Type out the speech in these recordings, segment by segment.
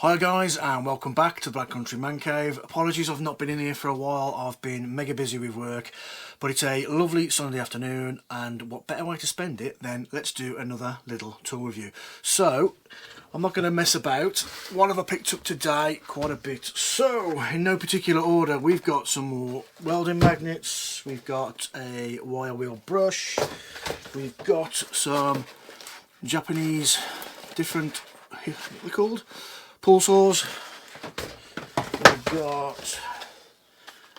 Hi guys, and welcome back to the Black Country Man Cave. Apologies I've not been in here for a while. I've been mega busy with work, but it's a lovely Sunday afternoon, and what better way to spend it than let's do another little tool review. So I'm not going to mess about. What have I picked up today? Quite a bit. So in no particular order, we've got some more welding magnets, we've got a wire wheel brush, we've got some Japanese different, what are they called? Pull saws. We've got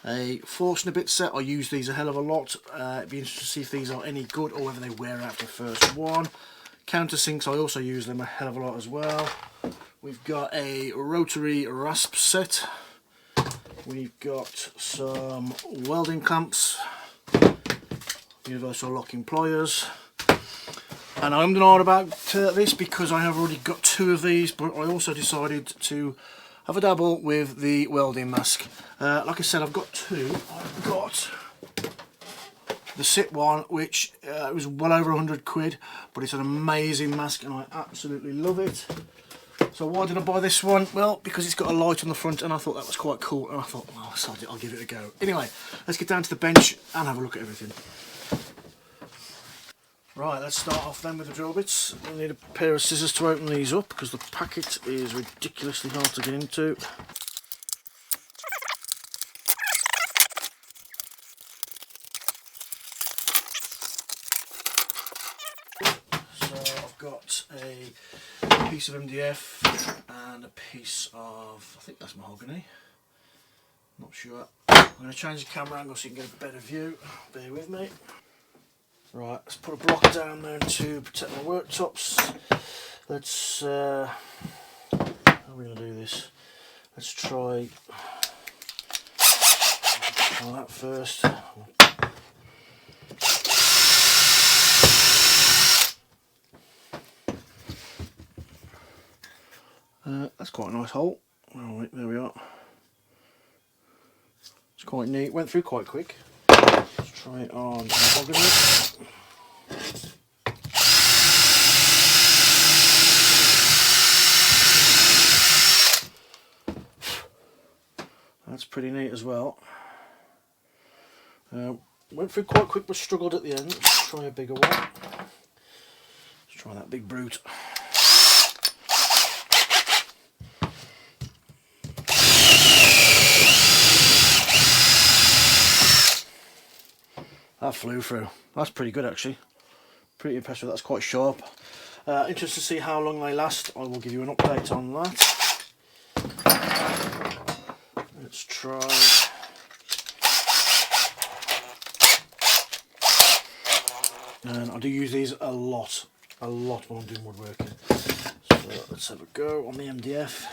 a Forstner bit set. I use these a hell of a lot. It'd be interesting to see if these are any good or whether they wear out the first one. Countersinks, I also use them a hell of a lot as well. We've got a rotary rasp set. We've got some welding clamps, universal locking pliers. And I'm not about this because I have already got two of these, but I also decided to have a dabble with the welding mask. Like I said, I've got two. I've got the SIT one, which it was well over 100 quid, but it's an amazing mask and I absolutely love it. So why did I buy this one? Well, because it's got a light on the front and I thought that was quite cool, and I thought, well, I'll give it a go. Anyway, let's get down to the bench and have a look at everything. Right, let's start off then with the drill bits. We'll need a pair of scissors to open these up because the packet is ridiculously hard to get into. So I've got a piece of MDF and a piece of, I think that's mahogany, not sure. I'm going to change the camera angle so you can get a better view, bear with me. Right, let's put a block down there to protect my worktops. Let's, how are we going to do this? Let's try that first. That's quite a nice hole. Alright, there we are. It's quite neat, went through quite quick. Let's try it on mahogany. That's pretty neat as well. Went through quite quick but struggled at the end. Let's try a bigger one. Let's try that big brute. That flew through. That's pretty good actually. Pretty impressed with that. That's quite sharp. Interested to see how long they last. I will give you an update on that. Let's try. And I do use these a lot when I'm doing woodworking. So let's have a go on the MDF.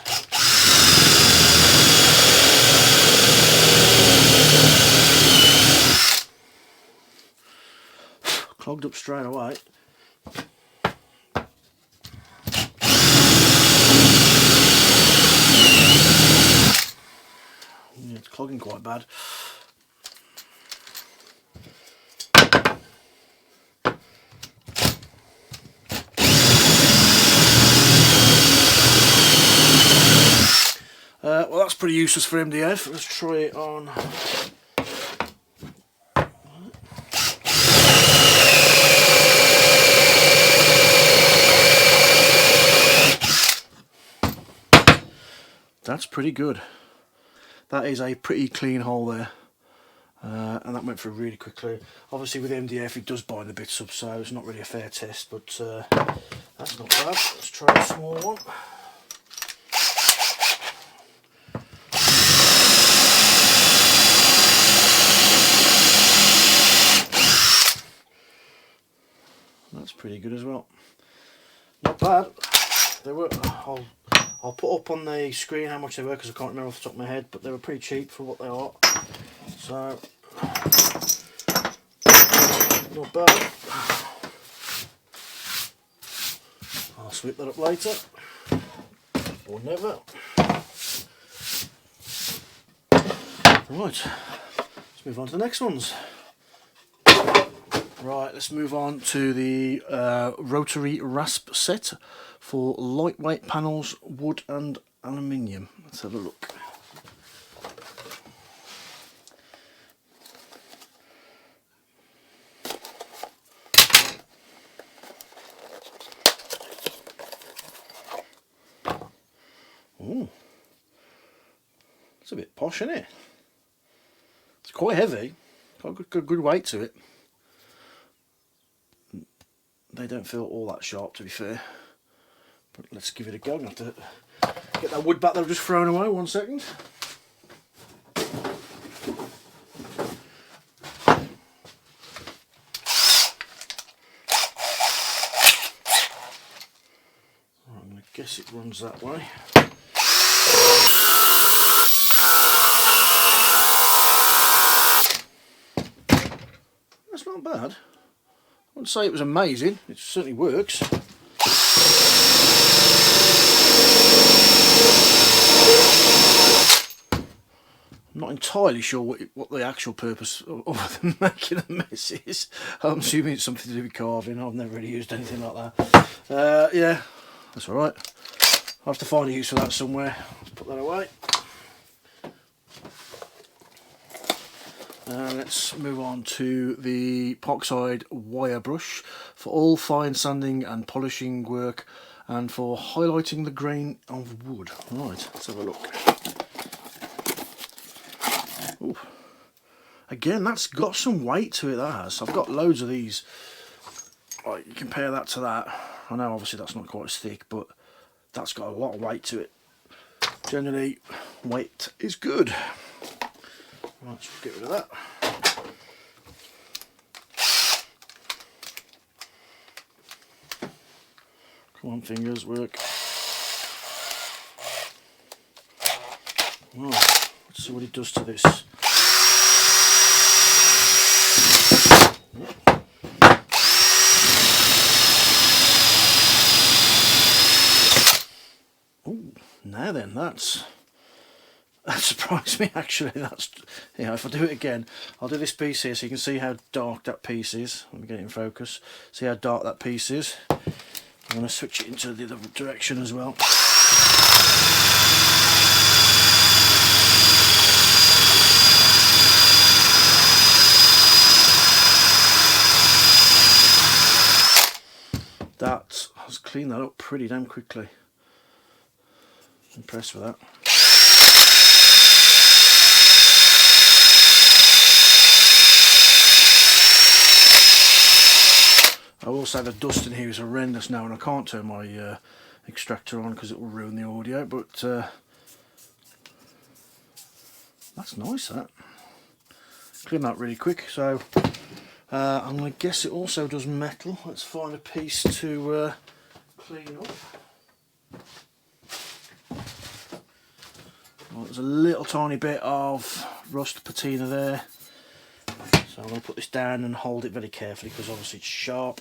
Clogged up straight away. Yeah, it's clogging quite bad. Well, that's pretty useless for MDF. Let's try it on. That's pretty good. That is a pretty clean hole there, and that went through really quickly. Obviously with MDF it does bind the bits up, so it's not really a fair test, but that's not bad. Let's try a small one. That's pretty good as well. Not bad. They were. I'll put up on the screen how much they were because I can't remember off the top of my head, but they were pretty cheap for what they are. So, not bad. I'll sweep that up later, or never. Right, let's move on to the next ones. Right, let's move on to the rotary rasp set for lightweight panels, wood and aluminium. Let's have a look. Oh, it's a bit posh, isn't it? It's quite heavy. Got a good weight to it. They don't feel all that sharp, to be fair. But let's give it a go. I'm going to have to get that wood back that I've just thrown away. 1 second. I'm going to guess it runs that way. That's not bad. I wouldn't say it was amazing. It certainly works. I'm not entirely sure what the actual purpose of them making a mess is. I'm assuming it's something to do with carving. I've never really used anything like that. Yeah, that's alright. I'll have to find a use for that somewhere. Let's put that away. Let's move on to the Parkside wire brush for all fine sanding and polishing work and for highlighting the grain of wood. Right, let's have a look. Ooh. Again, that's got some weight to it, that has. I've got loads of these. Right, you compare that to that. I know obviously that's not quite as thick, but that's got a lot of weight to it. Generally, weight is good. Right, let's get rid of that. Come on, fingers, work. Right, let's see what it does to this. Oh, now then, that surprised me actually. That's, you know, if I do it again, I'll do this piece here so you can see how dark that piece is. Let me get it in focus. See how dark that piece is. I'm going to switch it into the other direction as well. That has cleaned that up pretty damn quickly. Impressed with that. I will say the dust in here is horrendous now, and I can't turn my extractor on because it will ruin the audio, but that's nice, that. Clean that really quick. So I'm going to guess it also does metal. Let's find a piece to clean up. Well, there's a little tiny bit of rust patina there. So I'm going to put this down and hold it very carefully because obviously it's sharp.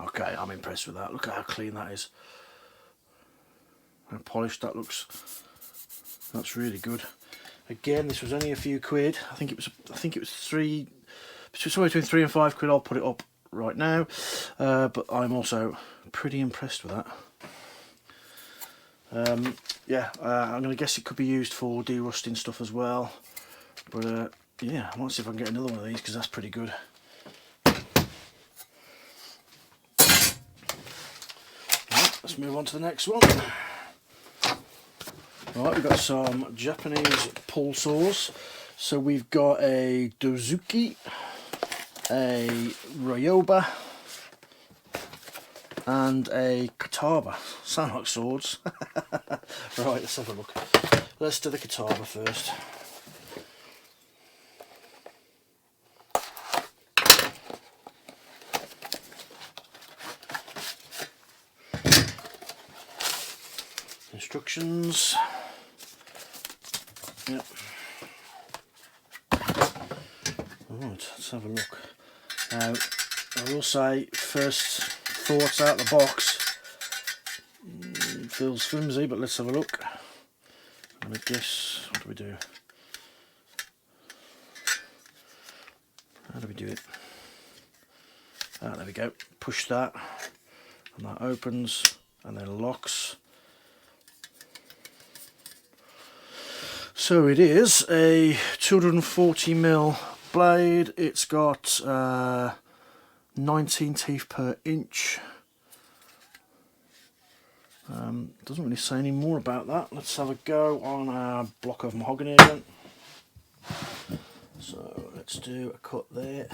Okay, I'm impressed with that. Look at how clean that is. How polished that looks. That's really good. Again, this was only a few quid. I think it was somewhere between 3 and 5 quid. I'll put it up right now, but I'm also pretty impressed with that. Yeah, I'm going to guess it could be used for de-rusting stuff as well, but yeah, I might see if I can get another one of these because that's pretty good. Right, let's move on to the next one. Right, we've got some Japanese pull saws. So we've got a Dozuki, a Ryoba, and a Kataba. Sound like swords. Right, let's have a look. Let's do the Kataba first. Instructions. Yep. Right, let's have a look. Now, I will say, first thoughts out the box, feels flimsy, but let's have a look. I'm going to guess, what do we do? How do we do it? Ah, there we go. Push that, and that opens and then locks. So it is a 240mm blade. It's got 19 teeth per inch. Doesn't really say any more about that. Let's have a go on our block of mahogany again. So let's do a cut there.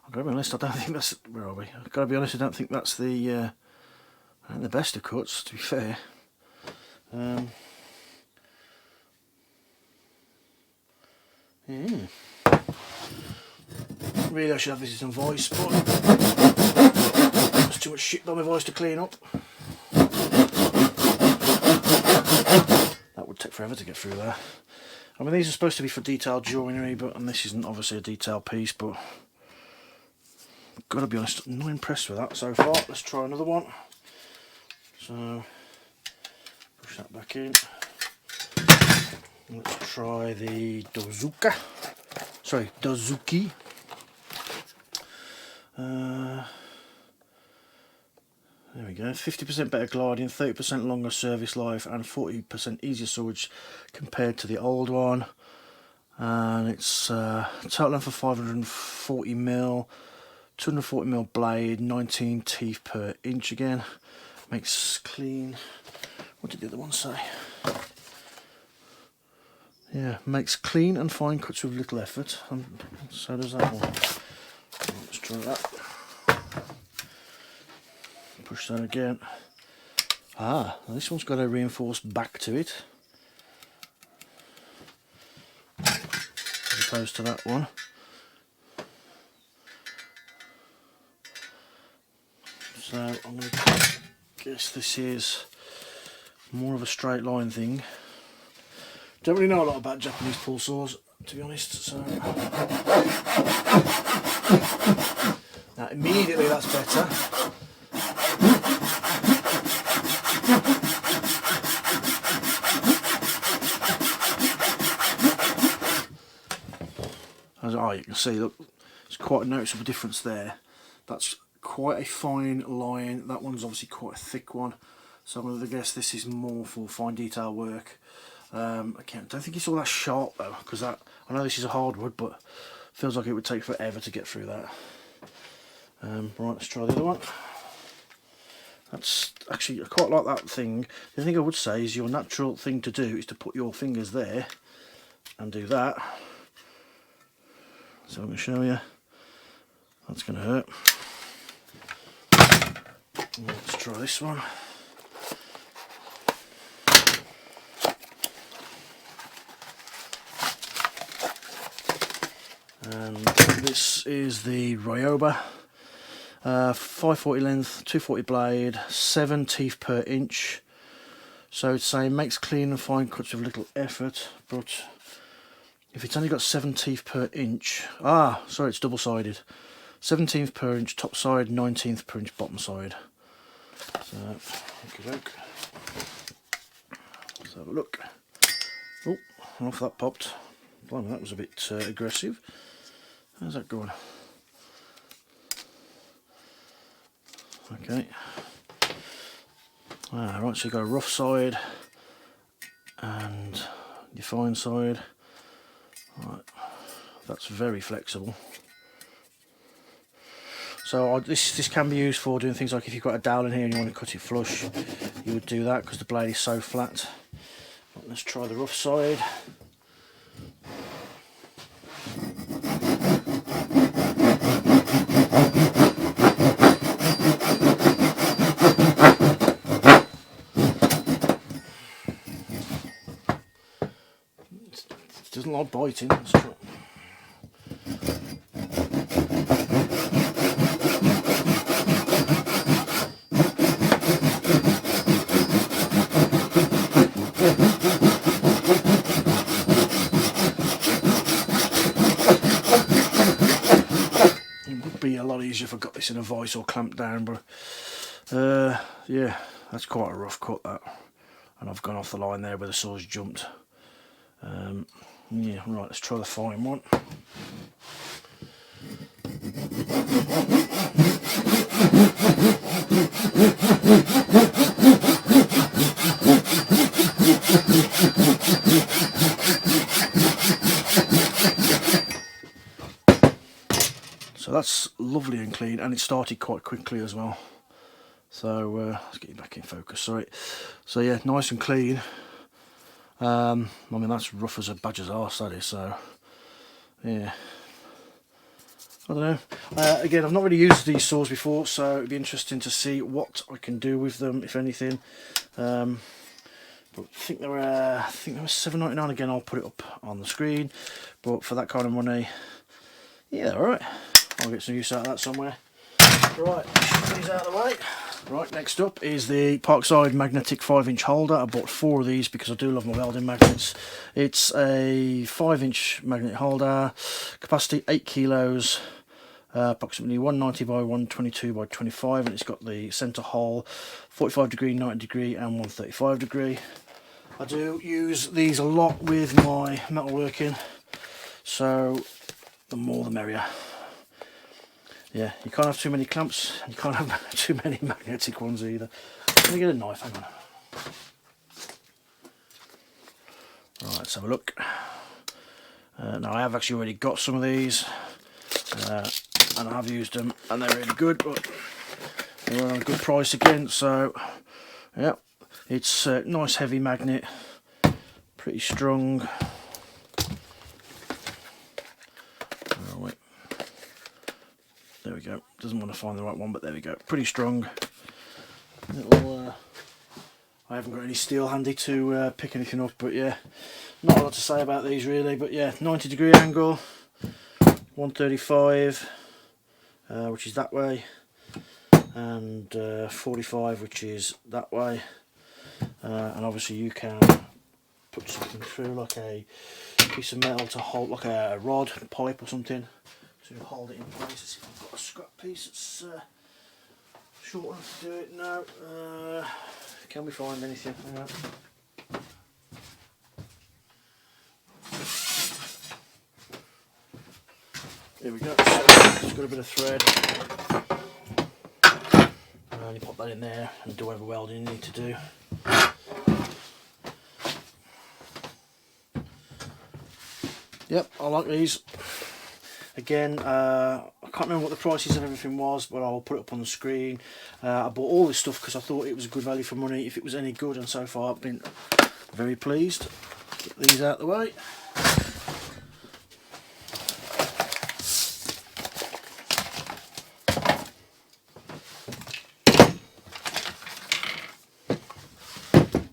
I've got to be honest, I don't think that's, where are we? I've got to be honest, I don't think that's the best of cuts, to be fair. Yeah. Really I should have this in voice, but there's too much shit on my voice to clean up. That would take forever to get through there. I mean, these are supposed to be for detailed joinery, and this isn't obviously a detailed piece, but gotta be honest, I'm not impressed with that so far. Let's try another one. So push that back in. Let's try the Dozuka. Sorry, Dozuki. There we go. 50% better gliding, 30% longer service life, and 40% easier storage compared to the old one. And it's total length of 540mm, 240mm blade, 19 teeth per inch again. Makes clean. What did the other one say? Yeah, makes clean and fine cuts with little effort. And so does that one. Let's try that. Push that again. Ah, this one's got a reinforced back to it, as opposed to that one. So I'm going to guess this is more of a straight line thing. Don't really know a lot about Japanese pull saws, to be honest. So now immediately that's better. As you can see, look, there's quite a noticeable difference there. That's quite a fine line. That one's obviously quite a thick one. So I'm going to guess this is more for fine detail work. Again, I don't think it's all that sharp though, because I know this is a hardwood, but feels like it would take forever to get through that. Right, let's try the other one. That's actually, I quite like that thing. The thing I would say is your natural thing to do is to put your fingers there and do that. So I'm going to show you. That's going to hurt. Let's try this one. And this is the Ryoba. 540 length, 240 blade, 7 teeth per inch. So it's saying makes clean and fine cuts with little effort, but if it's only got 7 teeth per inch, sorry, it's double-sided. 17th per inch top side, 19th per inch bottom side. So, let's have a look. Oh, off that popped. Blimey, that was a bit aggressive. How's that going? Okay. Right, so you've got a rough side and your fine side. Right, that's very flexible. So this can be used for doing things like if you've got a dowel in here and you want to cut it flush, you would do that because the blade is so flat. But let's try the rough side. It doesn't like biting. Let's try. be a lot easier if I got this in a vise or clamped down, but yeah, that's quite a rough cut, that, and I've gone off the line there where the saw's jumped. Yeah, right, let's try the fine one. So that's lovely and clean, and it started quite quickly as well. So let's get you back in focus, sorry. So yeah, nice and clean. I mean, that's rough as a badger's arse, that is, so yeah. I don't know. Again, I've not really used these saws before, so it'd be interesting to see what I can do with them, if anything. But I think they were $7.99 again. I'll put it up on the screen. But for that kind of money, yeah, all right. I'll get some use out of that somewhere. Right, put these out of the way. Right, next up is the Parkside magnetic 5-inch holder. I bought 4 of these because I do love my welding magnets. It's a 5-inch magnet holder, capacity 8 kilos, approximately 190 by 122 by 25, and it's got the centre hole, 45 degree, 90 degree and 135 degree. I do use these a lot with my metalworking, so the more the merrier. Yeah, you can't have too many clamps, you can't have too many magnetic ones either. Let me get a knife, hang on. Right, let's have a look. Now I have actually already got some of these, and I have used them, and they're really good, but they're on a good price again, so yeah, it's a nice heavy magnet, pretty strong. There we go. Doesn't want to find the right one, but there we go. Pretty strong. Little, I haven't got any steel handy to pick anything up, but yeah, not a lot to say about these really. But yeah, 90 degree angle, 135, which is that way, and 45, which is that way. And obviously you can put something through, like a piece of metal to hold, like a rod, pipe or something, to hold it in place. Let's see if I've got a scrap piece that's short enough to do it. No. Can we find anything? Hang on. Here we go. So it's got a bit of thread. And you pop that in there and do whatever welding you need to do. Yep, I like these. Again, I can't remember what the prices of everything was, but I'll put it up on the screen. I bought all this stuff because I thought it was a good value for money, if it was any good, and so far I've been very pleased. Get these out of the way.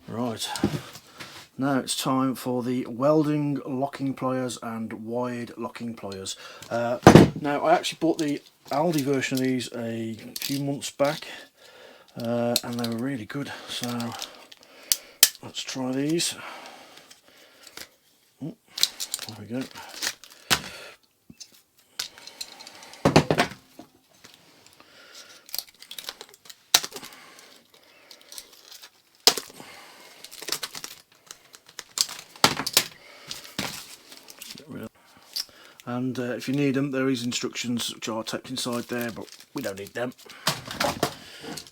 Right. Now it's time for the welding locking pliers and wide locking pliers. Now I actually bought the Aldi version of these a few months back, and they were really good, so let's try these. Oh, there we go. And if you need them, there is instructions which are typed inside there, but we don't need them.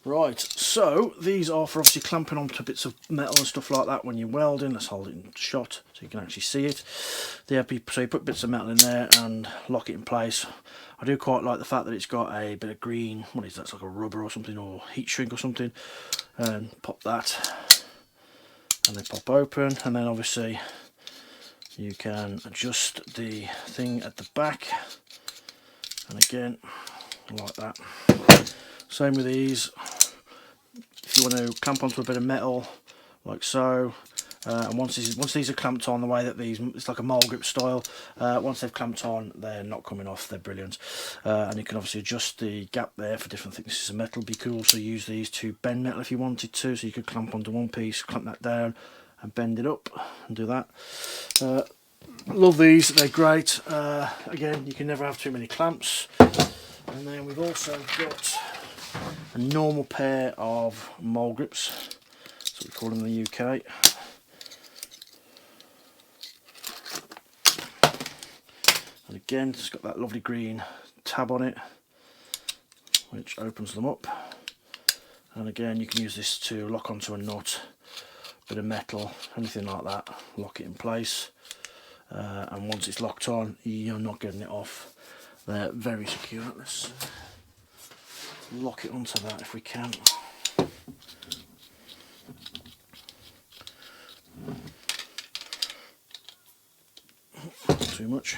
Right, so these are for obviously clamping onto bits of metal and stuff like that when you're welding. Let's hold it in shot so you can actually see it. So you put bits of metal in there and lock it in place. I do quite like the fact that it's got a bit of green, what is that, it's like a rubber or something, or heat shrink or something, and pop that, and they pop open, and then obviously you can adjust the thing at the back, and again, like that. Same with these. If you want to clamp onto a bit of metal, like so, and once these are clamped on the way that these, it's like a mole grip style, once they've clamped on, they're not coming off, they're brilliant. And you can obviously adjust the gap there for different thicknesses of metal. You could also use these to bend metal if you wanted to, so you could clamp onto one piece, clamp that down, and bend it up, and do that. Love these, they're great. Again, you can never have too many clamps. And then we've also got a normal pair of mole grips, that's what we call them in the UK. And again, it's got that lovely green tab on it, which opens them up. And again, you can use this to lock onto a nut, bit of metal, anything like that, lock it in place. And once it's locked on, you're not getting it off. They're very secure. Let's lock it onto that if we can. Not too much.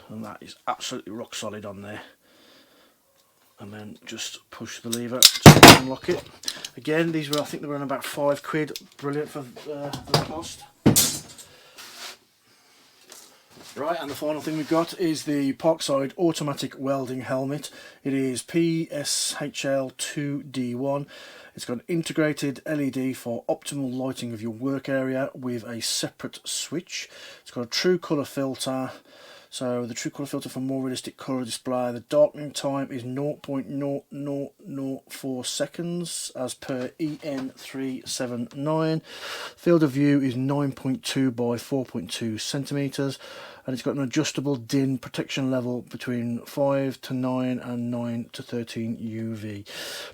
And that is absolutely rock solid on there. And then just push the lever to unlock it. Again, these were, I think they were on about £5. Brilliant for the cost. Right, and the final thing we've got is the Parkside automatic welding helmet. It is PSHL2D1. It's got an integrated LED for optimal lighting of your work area with a separate switch. It's got a true colour filter. So the true colour filter for more realistic colour display. The darkening time is 0.0004 seconds as per EN379. Field of view is 9.2 by 4.2 centimetres, and it's got an adjustable DIN protection level between 5 to 9 and 9 to 13 UV.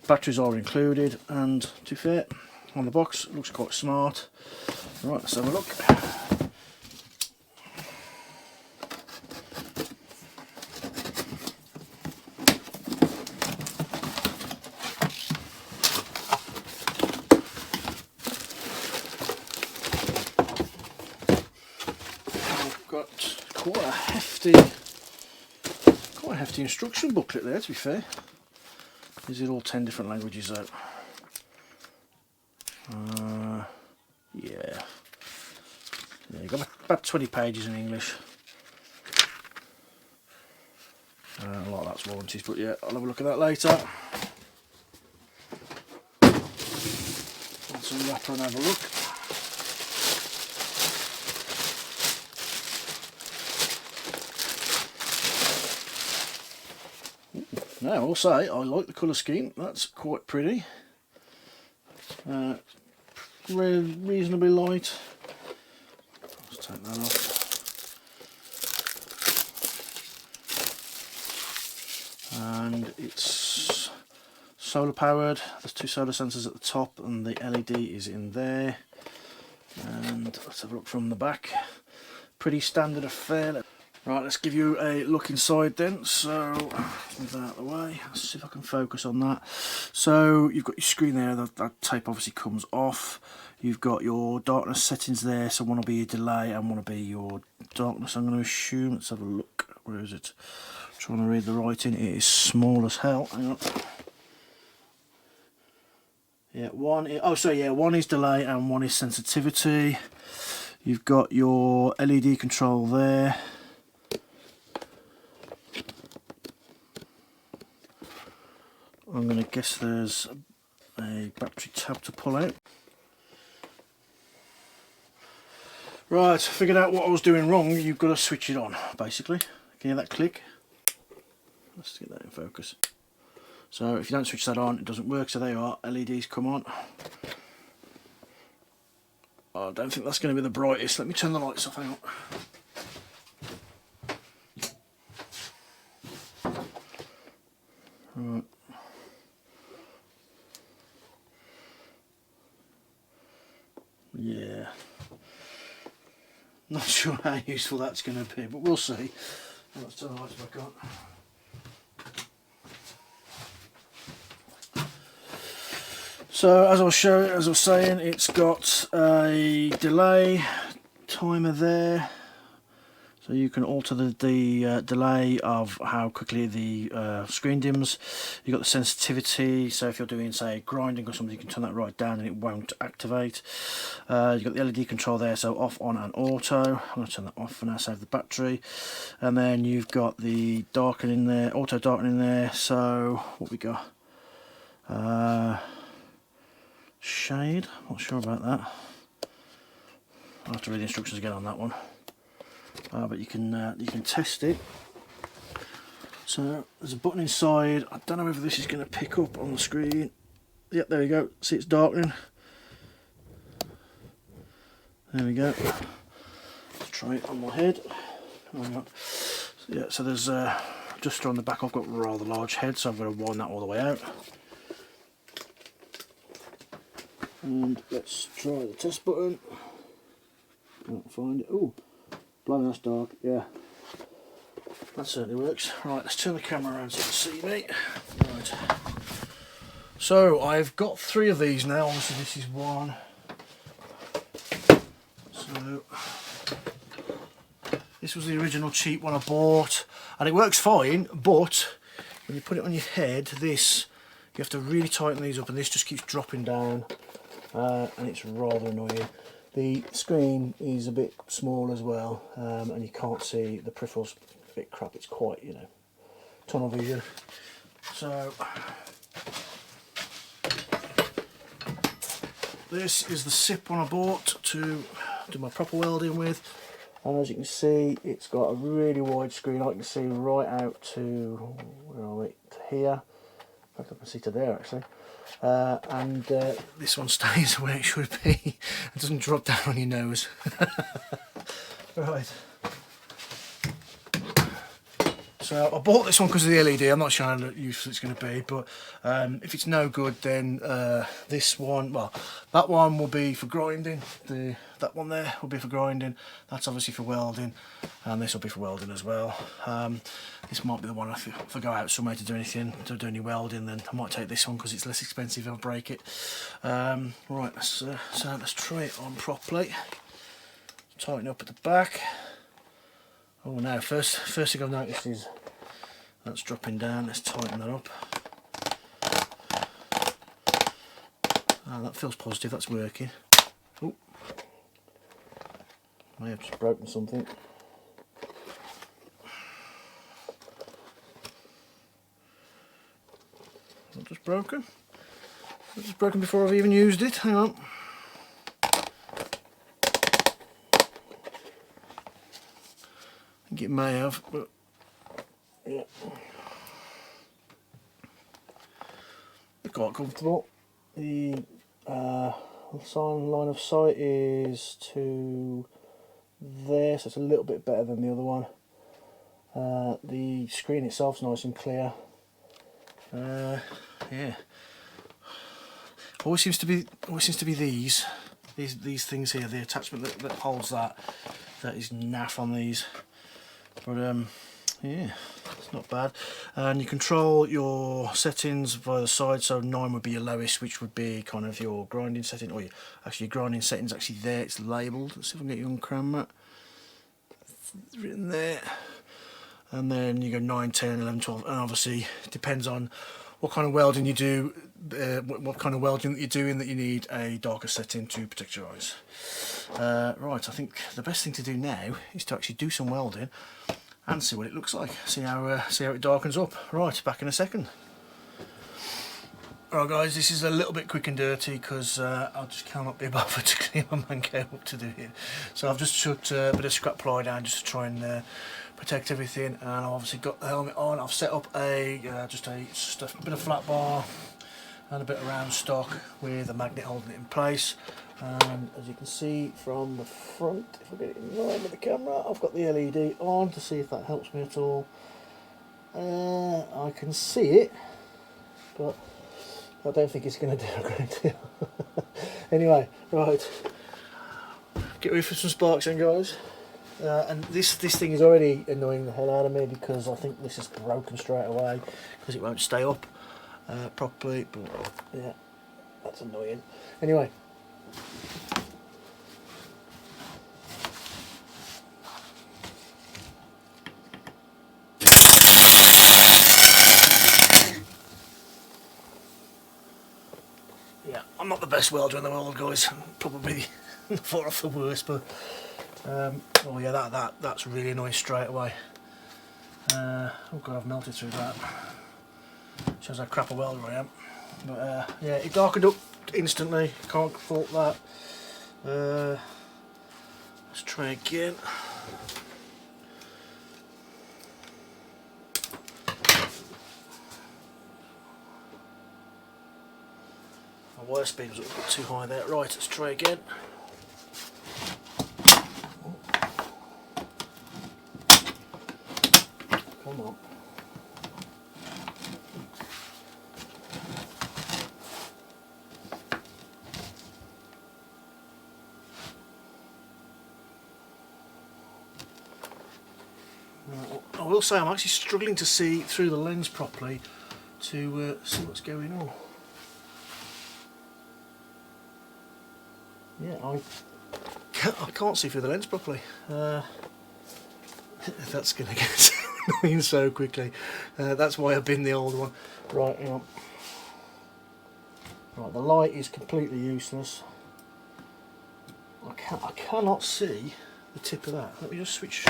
Batteries are included, and to be fair, on the box it looks quite smart. Right, let's have a look. Got quite a hefty instruction booklet there, to be fair. Is it all 10 different languages though? Yeah, you've got about 20 pages in English. A lot of that's warranties, but yeah, I'll have a look at that later. Let's unwrap her and have a look. Now, I'll say I like the colour scheme. That's quite pretty. Reasonably light. Let's take that off. And it's solar powered. There's two solar sensors at the top, and the LED is in there. And let's have a look from the back. Pretty standard affair. Right, let's give you a look inside then. So, move that out of the way. Let's see if I can focus on that. So, you've got your screen there. That tape obviously comes off. You've got your darkness settings there. So, one will be your delay and one will be your darkness, I'm going to assume. Let's have a look. Where is it? I'm trying to read the writing. It is small as hell. Hang on. Yeah, one is delay and one is sensitivity. You've got your LED control there. I'm going to guess there's a battery tab to pull out. Right, figured out what I was doing wrong. You've got to switch it on, basically. Can you hear that click? Let's get that in focus. So if you don't switch that on, it doesn't work. So there you are, LEDs come on. I don't think that's going to be the brightest. Let me turn the lights off, hang on. Right. Yeah, not sure how useful that's going to be, but we'll see. Let's turn the lights back on. So as I was saying, it's got a delay timer there, so you can alter the delay of how quickly the screen dims. You've got the sensitivity, so if you're doing, say, grinding or something, you can turn that right down and it won't activate. You've got the LED control there, so off, on and auto. I'm going to turn that off for now, save the battery. And then you've got the darkening there, auto darkening there. So what we got? Shade, not sure about that. I'll have to read the instructions again on that one. but you can test it. So there's a button inside. I don't know whether this is going to pick up on the screen. Yep, there you go. See, it's darkening. There we go. Let's try it on my head. Yeah, so there's just on the back I've got a rather large head, so I'm going to wind that all the way out. And let's try the test button. Can't find it. Oh, blimey, that's dark. Yeah, that certainly works. Right, let's turn the camera around so you can see me. Right. So I've got 3 of these now. Obviously, this is one. So this was the original cheap one I bought, and it works fine. But when you put it on your head, this you have to really tighten these up, and this just keeps dropping down. And it's rather annoying. The screen is a bit small as well, and you can't see the peripherals. A bit crap. It's quite, you know, tunnel vision. So this is the SIP one I bought to do my proper welding with, and as you can see, it's got a really wide screen. I can see right out to, where are we, to here. In fact, I can see to there actually. And this one stays where it should be. It doesn't drop down on your nose. Right. So I bought this one because of the LED. I'm not sure how useful it's going to be, but if it's no good, then this one, well, that one will be for grinding. That one there will be for grinding. That's obviously for welding, and this will be for welding as well. This might be the one if I go out somewhere to do anything, to do any welding, then I might take this one because it's less expensive if I break it. Right, so let's try it on properly. Tighten up at the back. Oh, now first thing I've noticed is that's dropping down. Let's tighten that up. Ah, that feels positive. That's working. Oh, I may have just broken something. Not just broken. Not just broken before I've even used it. Hang on. I think it may have, but yeah, it's quite comfortable. The line of sight is to there, so it's a little bit better than the other one. The screen itself's nice and clear. Yeah, always seems to be these things here. The attachment that holds that is naff on these. But yeah, it's not bad. And you control your settings via the side. So 9 would be your lowest, which would be kind of your grinding setting. Or your grinding setting's actually there. It's labelled. Let's see if I can get you on camera. It's written there. And then you go 9, 10, 11, 12, and obviously it depends on what kind of welding you do, what kind of welding that you're doing, that you need a darker setting to protect your eyes. Right, I think the best thing to do now is to actually do some welding and see what it looks like. See how it darkens up. Right, back in a second. Alright guys, this is a little bit quick and dirty because I just cannot be bothered to clean my man cave up to do it. So I've just chucked a bit of scrap ply down just to try and protect everything, and I've obviously got the helmet on. I've set up just a bit of flat bar and a bit of round stock with a magnet holding it in place. And as you can see from the front, if I get it in line with the camera, I've got the LED on to see if that helps me at all. I can see it, but I don't think it's going to do a great deal. Anyway, right, get ready for some sparks then, guys. And this thing is already annoying the hell out of me because I think this is broken straight away because it won't stay up properly. But yeah, that's annoying. Anyway. Yeah, I'm not the best welder in the world, guys. I'm probably far off the worst, but oh yeah, that's really annoying straight away. Oh god, I've melted through that. Shows how crap a welder I am. But yeah, it darkened up instantly. Can't fault that. Let's try again. My wire speed was a bit too high there. Right, let's try again. Come on. I will say I'm actually struggling to see through the lens properly to see what's going on. Yeah, I can't see through the lens properly. That's going to get annoying so quickly. That's why I've been the old one. Right, hang on. Right, the light is completely useless. I cannot see the tip of that. Let me just switch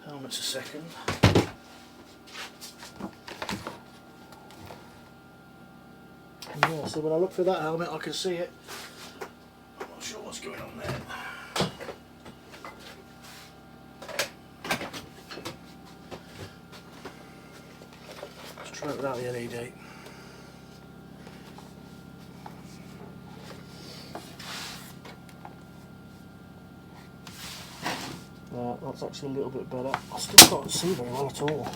helmets a second. Yeah, so when I look through that helmet I can see it. I'm not sure what's going on there. Let's try it without the LED. That's actually a little bit better. I still can't see very well at all.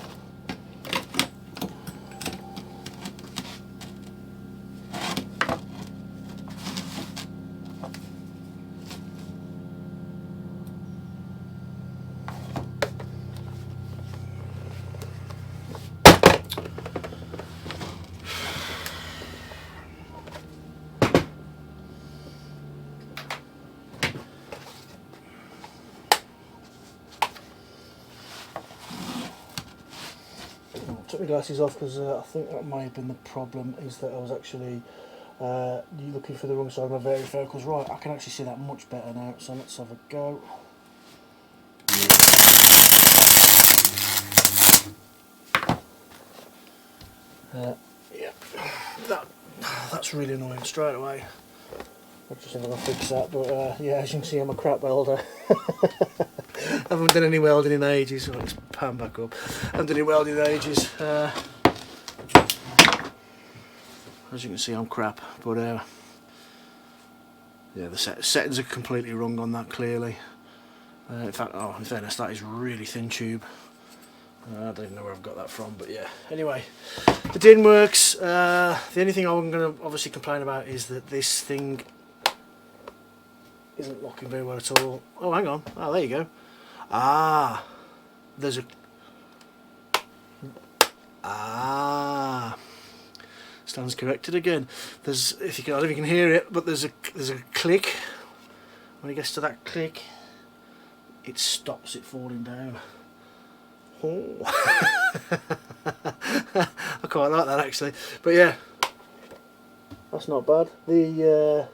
Took my glasses off because I think that might have been the problem, is that I was actually looking for the wrong side of my varifocals. Right, I can actually see that much better now, so let's have a go. Yeah, that's really annoying straight away. I'll just have a fix that, but yeah, as you can see I'm a crap welder. I haven't done any welding in ages. Oh, let's pan back up. I haven't done any welding in ages. As you can see I'm crap, but yeah, the settings are completely wrong on that clearly. In fact, in fairness, that is really thin tube. I don't even know where I've got that from, but yeah. Anyway, the DIN works. The only thing I'm going to obviously complain about is that this thing isn't locking very well at all. Oh, hang on. Oh, there you go. Ah, there's a... Ah, stands corrected again. There's, if you can, I don't know if you can hear it, but there's a click. When it gets to that click, it stops it falling down. Oh. I quite like that actually, but yeah, that's not bad. The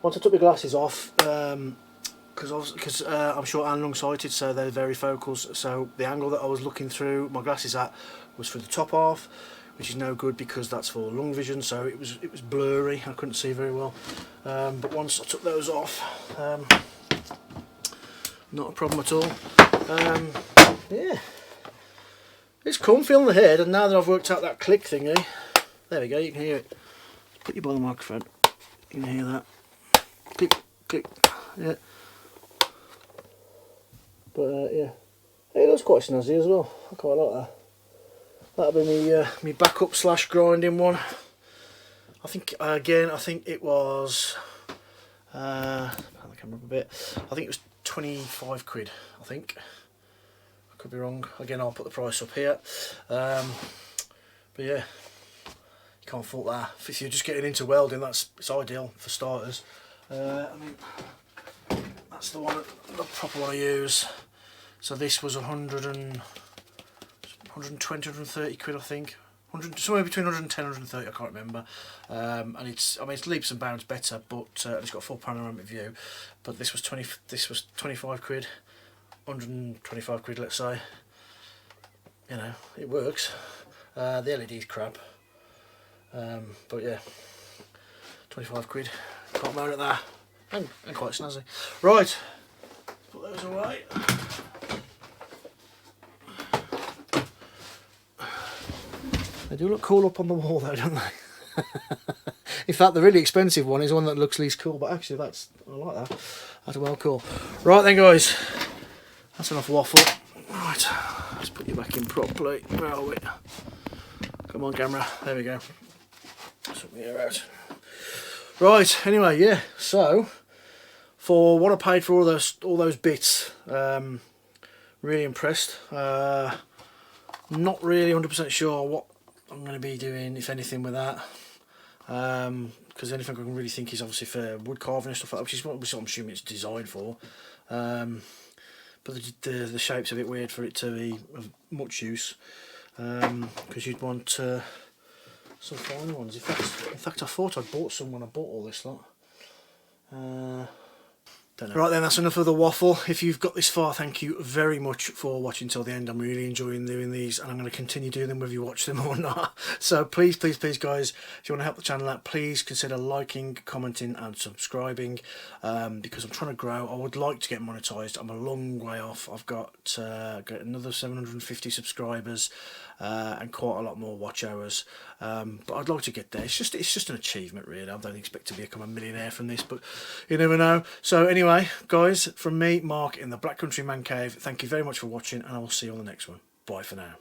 once I took my glasses off, because I'm short and long sighted, so they're varifocals, so the angle that I was looking through my glasses at was for the top half, which is no good because that's for long vision, so it was blurry, I couldn't see very well. But once I took those off, not a problem at all. Yeah, it's comfy on the head, and now that I've worked out that click thingy, there we go, you can hear it. Put you by the microphone, you can hear that. Click, click, yeah. But yeah, it looks quite snazzy as well. I quite like that. That'll be me backup / grinding one. I think again, I think it was. I can't remember a bit. I think it was 25 quid. I think. I could be wrong. Again, I'll put the price up here. But yeah, you can't fault that. If you're just getting into welding, it's ideal for starters. I mean, that's the one, the proper one I use. So this was 120, 130 quid, I think. Somewhere between 110 and 130, I can't remember. And it's leaps and bounds better, but it's got a full panoramic view. But this was 25 quid, 125 quid, let's say. You know, it works. The LED's crap, but yeah, 25 quid. Can't moan at that. And quite snazzy. Right, put those away. They do look cool up on the wall though, don't they? In fact, the really expensive one is the one that looks least cool, but actually I like that. That's well cool. Right then guys, that's enough waffle. Right, let's put you back in properly. Where are we? Come on camera, there we go. Sort me out. Right, anyway, yeah, so for what I paid for all those bits, really impressed. Not really 100% sure what I'm going to be doing, if anything, with that. Because anything I can really think is obviously for wood carving and stuff like that, which is what I'm assuming it's designed for. But the shape's a bit weird for it to be of much use. Because you'd want some finer ones. In fact, I thought I'd bought some when I bought all this lot. Right then, that's enough of the waffle. If you've got this far, thank you very much for watching till the end. I'm really enjoying doing these, and I'm going to continue doing them whether you watch them or not. So please, please, please guys, if you want to help the channel out, please consider liking, commenting and subscribing, because I'm trying to grow. I would like to get monetized. I'm a long way off. I've got another 750 subscribers and quite a lot more watch hours, but I'd like to get there. It's just an achievement really. I don't expect to become a millionaire from this, but you never know. So anyway guys, from me, Mark, in the Black Country Man Cave, thank you very much for watching, and I will see you on the next one. Bye for now.